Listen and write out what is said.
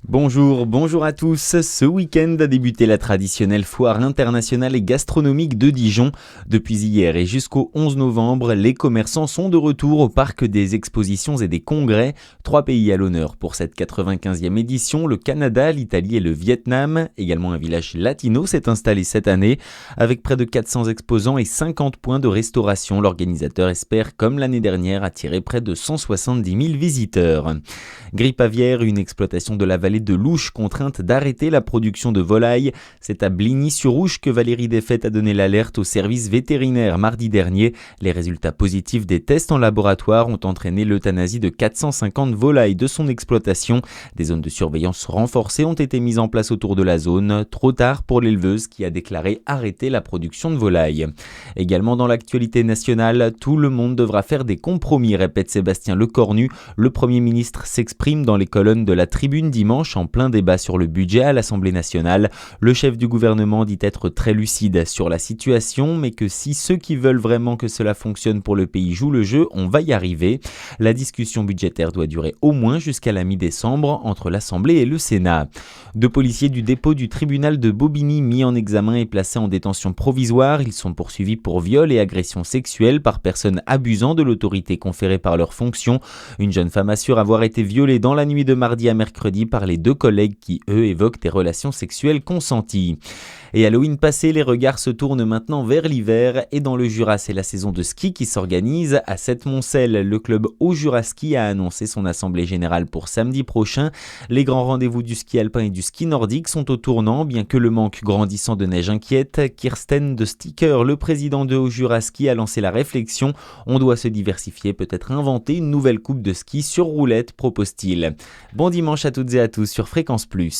Bonjour à tous. Ce week-end a débuté la traditionnelle foire internationale et gastronomique de Dijon. Depuis hier et jusqu'au 11 novembre, les commerçants sont de retour au parc des expositions et des congrès. 3 pays à l'honneur pour cette 95e édition, le Canada, l'Italie et le Vietnam. Également un village latino s'est installé cette année. Avec près de 400 exposants et 50 points de restauration, l'organisateur espère, comme l'année dernière, attirer près de 170 000 visiteurs. Grippe aviaire, une exploitation de la vallée de l'Ouche contrainte d'arrêter la production de volailles. C'est à Bligny-sur-Ouche que Valérie Desfaites a donné l'alerte au service vétérinaire mardi dernier. Les résultats positifs des tests en laboratoire ont entraîné l'euthanasie de 450 volailles de son exploitation. Des zones de surveillance renforcées ont été mises en place autour de la zone. Trop tard pour l'éleveuse qui a déclaré arrêter la production de volailles. Également dans l'actualité nationale, tout le monde devra faire des compromis, répète Sébastien Lecornu. Le Premier ministre s'exprime dans les colonnes de la Tribune dimanche en plein débat sur le budget à l'Assemblée nationale. Le chef du gouvernement dit être très lucide sur la situation, mais que si ceux qui veulent vraiment que cela fonctionne pour le pays jouent le jeu, on va y arriver. La discussion budgétaire doit durer au moins jusqu'à la mi-décembre entre l'Assemblée et le Sénat. 2 policiers du dépôt du tribunal de Bobigny mis en examen et placés en détention provisoire. Ils sont poursuivis pour viol et agression sexuelle par personnes abusant de l'autorité conférée par leurs fonctions. Une jeune femme assure avoir été violée dans la nuit de mardi à mercredi par les 2 collègues qui, eux, évoquent des relations sexuelles consenties. Et Halloween passé, les regards se tournent maintenant vers l'hiver et dans le Jura, c'est la saison de ski qui s'organise. À Septmoncel, le club Haut-Jura-Ski a annoncé son assemblée générale pour samedi prochain. Les grands rendez-vous du ski alpin et du ski nordique sont au tournant, bien que le manque grandissant de neige inquiète. Kirsten de Sticker, le président de Haut-Jura-Ski, a lancé la réflexion. On doit se diversifier, peut-être inventer une nouvelle coupe de ski sur roulette, propose-t-il. Bon dimanche à toutes et à tous sur Fréquence Plus.